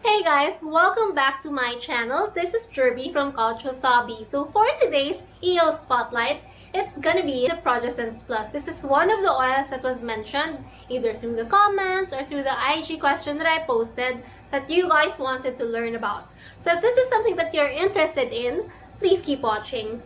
Hey guys, welcome back to my channel. This is Jirbie from Couchwasabi. So for today's EO Spotlight, it's gonna be the Progessence Plus. This is one of the oils that was mentioned either through the comments or through the IG question that I posted that you guys wanted to learn about. So if this is something that you're interested in, please keep watching.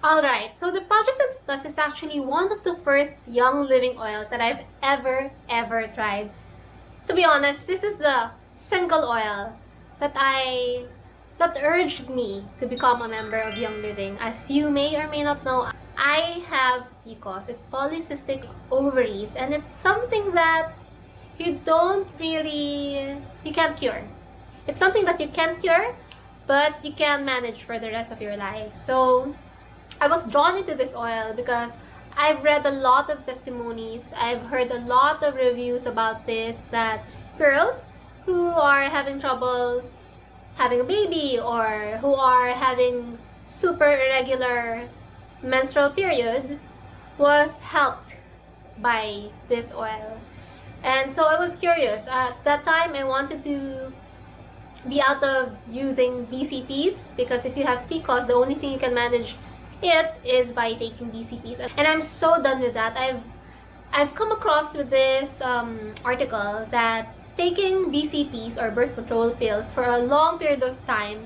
Alright, so the Progessence Plus is actually one of the first Young Living oils that I've ever tried. To be honest, this is the single oil that urged me to become a member of Young Living. As you may or may not know, I have PCOS. It's polycystic ovaries, and it's something that you can't cure. It's something that you can cure, but you can manage for the rest of your life. So I was drawn into this oil because I've read a lot of testimonies. I've heard a lot of reviews about this, that girls who are having trouble having a baby or who are having super irregular menstrual period was helped by this oil. And so I was curious. At that time, I wanted to be out of using BCPs because if you have PCOS, the only thing you can manage it is by taking BCPs, and I'm so done with that. I've come across with this article that taking BCPs or birth control pills for a long period of time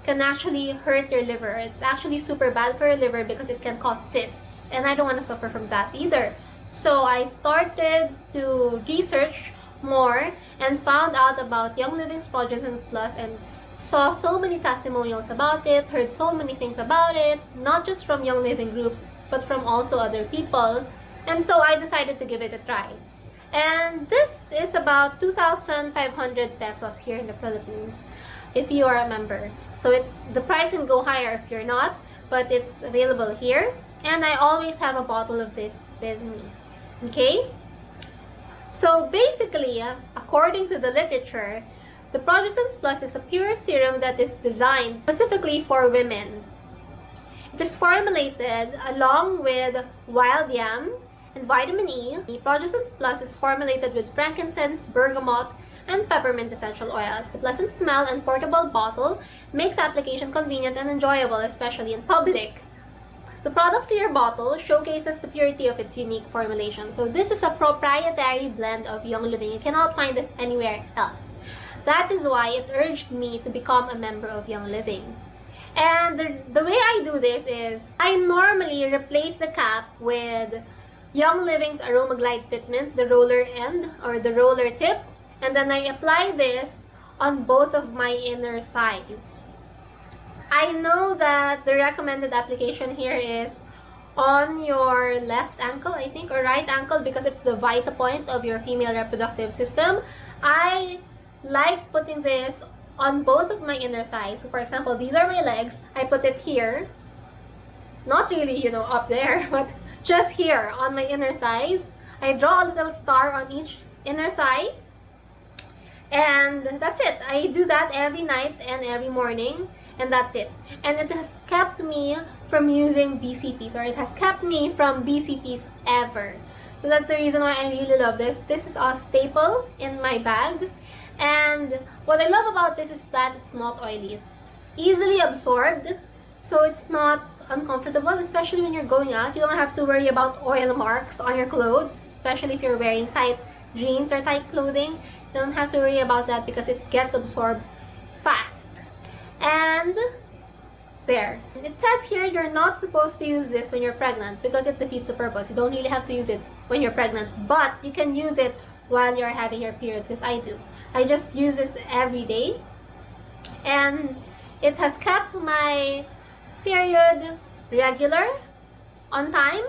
can actually hurt your liver. It's actually super bad for your liver because it can cause cysts, and I don't want to suffer from that either. So I started to research more and found out about Young Living's Progessence Plus and saw so many testimonials about it, heard so many things about it, not just from Young Living groups, but from also other people. And so I decided to give it a try. And this is about 2,500 pesos here in the Philippines if you are a member. So the price can go higher if you're not, but it's available here. And I always have a bottle of this with me. Okay? So basically, according to the literature, the Progessence Plus is a pure serum that is designed specifically for women. It is formulated along with wild yam and vitamin E. The Progessence Plus is formulated with frankincense, bergamot, and peppermint essential oils. The pleasant smell and portable bottle makes application convenient and enjoyable, especially in public. The product's clear bottle showcases the purity of its unique formulation. So this is a proprietary blend of Young Living. You cannot find this anywhere else. That is why it urged me to become a member of Young Living. And the way I do this is, I normally replace the cap with Young Living's Aroma Glide Fitment, the roller end or the roller tip, and then I apply this on both of my inner thighs. I know that the recommended application here is on your left ankle, I think, or right ankle, because it's the vita point of your female reproductive system. I like putting this on both of my inner thighs. So for example, these are my legs. I put it here, not really, up there, but just here on my inner thighs. I draw a little star on each inner thigh, and that's it. I do that every night and every morning, and that's it. And it has kept me from using BCPs, or it has kept me from BCPs ever. So that's the reason why I really love this. This is a staple in my bag. And what I love about this is that it's not oily. It's easily absorbed, so it's not uncomfortable, especially when you're going out. You don't have to worry about oil marks on your clothes, especially if you're wearing tight jeans or tight clothing. You don't have to worry about that because it gets absorbed fast. And there. It says here you're not supposed to use this when you're pregnant because it defeats the purpose. You don't really have to use it when you're pregnant, but you can use it while you're having your period, because I do. I just use this every day, and it has kept my period regular, on time,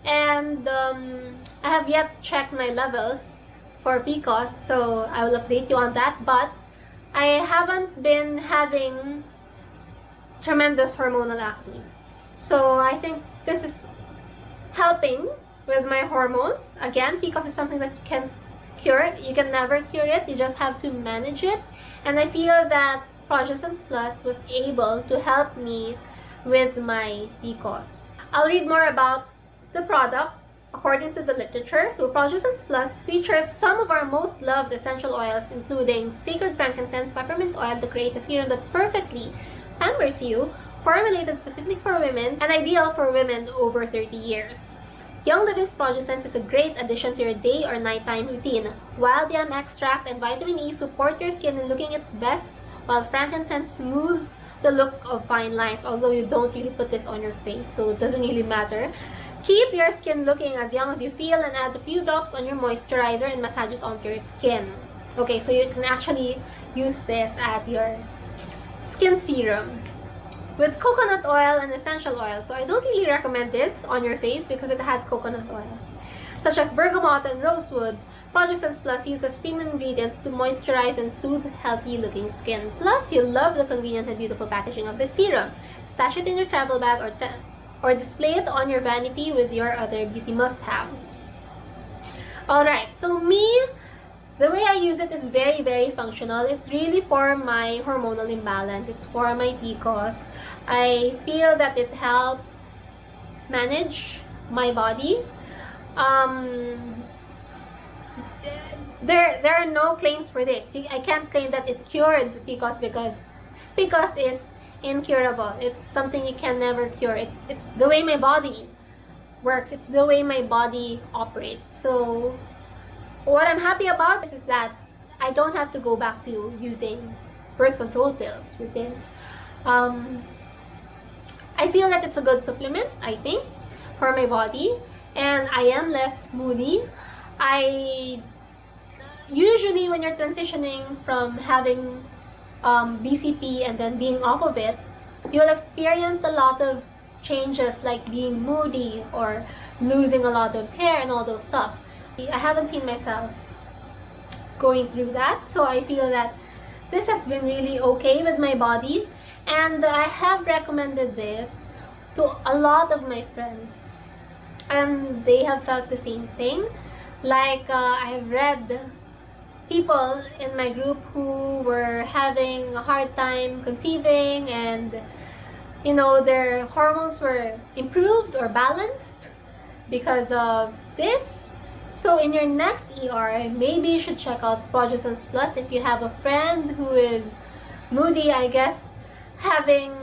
and I have yet to check my levels for PCOS, so I will update you on that, but I haven't been having tremendous hormonal acne. So I think this is helping with my hormones. Again, PCOS is something that can cure. You can never cure it, you just have to manage it. And I feel that Progessence Plus was able to help me with my PCOS. I'll read more about the product according to the literature. So Progessence Plus features some of our most loved essential oils, including sacred frankincense, peppermint oil, to create a serum that perfectly pampers you, formulated specifically for women and ideal for women over 30 years. Young Living's Progessence is a great addition to your day or nighttime routine. Wild yam extract and vitamin E support your skin in looking its best, while frankincense smooths the look of fine lines, although you don't really put this on your face, so it doesn't really matter. Keep your skin looking as young as you feel and add a few drops on your moisturizer and massage it onto your skin. Okay, so you can actually use this as your skin serum with coconut oil and essential oil. So I don't really recommend this on your face because it has coconut oil, such as bergamot and rosewood. Progessence Plus uses premium ingredients to moisturize and soothe healthy-looking skin. Plus, you'll love the convenient and beautiful packaging of this serum. Stash it in your travel bag or display it on your vanity with your other beauty must-haves. Alright, so the way I use it is very, very functional. It's really for my hormonal imbalance. It's for my PCOS. I feel that it helps manage my body. There are no claims for this. I can't claim that it cured PCOS because PCOS is incurable. It's something you can never cure. It's the way my body works. It's the way my body operates. So what I'm happy about is that I don't have to go back to using birth control pills with this. I feel that it's a good supplement, I think, for my body, and I am less moody. Usually when you're transitioning from having BCP and then being off of it, you'll experience a lot of changes like being moody or losing a lot of hair and all those stuff. I haven't seen myself going through that, so I feel that this has been really okay with my body, and I have recommended this to a lot of my friends and they have felt the same thing. Like I've read people in my group who were having a hard time conceiving and their hormones were improved or balanced because of this. So in your next ER, maybe you should check out Progessence Plus if you have a friend who is moody, I guess, having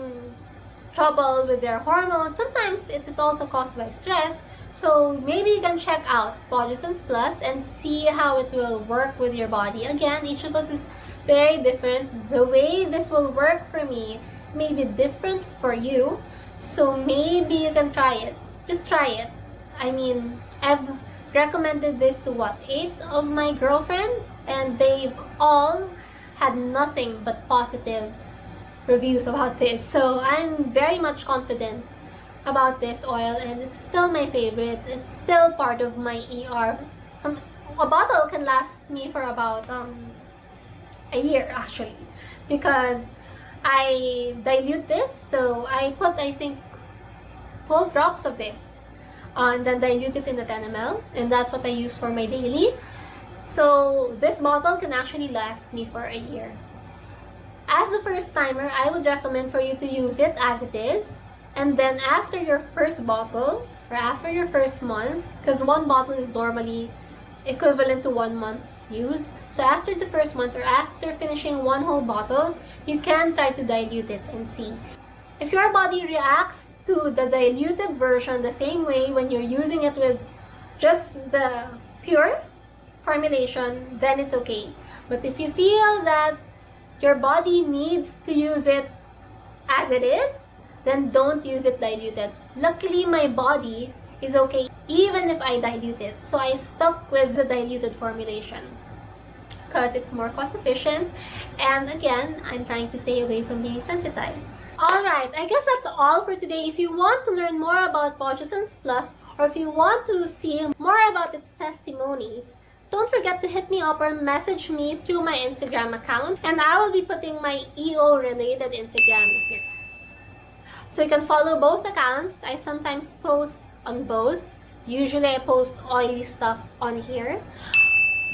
trouble with their hormones. Sometimes it is also caused by stress. So maybe you can check out Progessence Plus and see how it will work with your body. Again, each of us is very different. The way this will work for me may be different for you. So maybe you can try it. Just try it. I mean, I've recommended this to 8 of my girlfriends, and they've all had nothing but positive reviews about this. So I'm very much confident about this oil, and it's still my favorite. It's still part of my ER. A bottle can last me for about a year actually, because I dilute this. So I put, I think, 12 drops of this and then dilute it in the 10 ml, and that's what I use for my daily. So this bottle can actually last me for a year. As a first timer, I would recommend for you to use it as it is, and then after your first bottle or after your first month, because one bottle is normally equivalent to 1 month's use. So after the first month or after finishing one whole bottle, you can try to dilute it and see. If your body reacts to the diluted version the same way when you're using it with just the pure formulation, then it's okay. But if you feel that your body needs to use it as it is, then don't use it diluted. Luckily, my body is okay even if I dilute it. So I stuck with the diluted formulation because it's more cost efficient, and again, I'm trying to stay away from being sensitized. Alright, I guess that's all for today. If you want to learn more about Progessence Plus, or if you want to see more about its testimonies, don't forget to hit me up or message me through my Instagram account, and I will be putting my EO related Instagram here. So you can follow both accounts. I sometimes post on both. Usually I post oily stuff on here,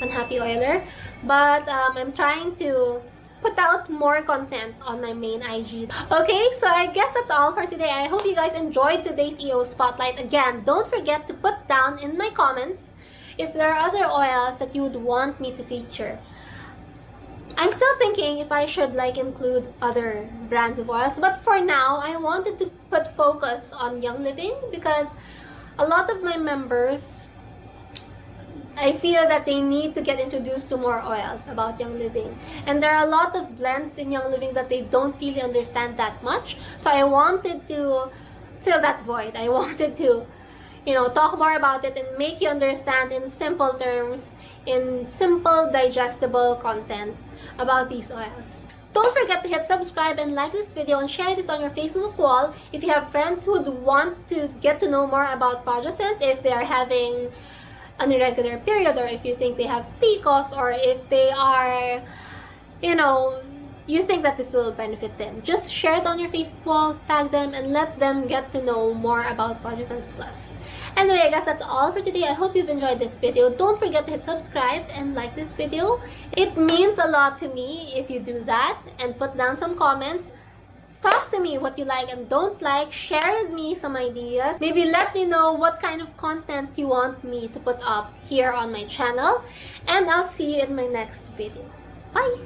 Unhappy Oiler, but I'm trying to put out more content on my main IG. Okay, so I guess that's all for today. I hope you guys enjoyed today's EO Spotlight. Again, don't forget to put down in my comments if there are other oils that you would want me to feature. I'm still thinking if I should like include other brands of oils, but for now, I wanted to put focus on Young Living because a lot of my members, I feel that they need to get introduced to more oils about Young Living. And there are a lot of blends in Young Living that they don't really understand that much. So I wanted to fill that void. I wanted to, talk more about it and make you understand in simple terms, in simple, digestible content about these oils. Don't forget to hit subscribe and like this video and share this on your Facebook wall if you have friends who would want to get to know more about Progessence, if they are having an irregular period, or if you think they have PCOS, or if they are, you think that this will benefit them. Just share it on your Facebook wall, tag them, and let them get to know more about Progessence Plus. Anyway, I guess that's all for today. I hope you've enjoyed this video. Don't forget to hit subscribe and like this video. It means a lot to me if you do that, and put down some comments. Talk to me what you like and don't like. Share with me some ideas. Maybe let me know what kind of content you want me to put up here on my channel. And I'll see you in my next video. Bye!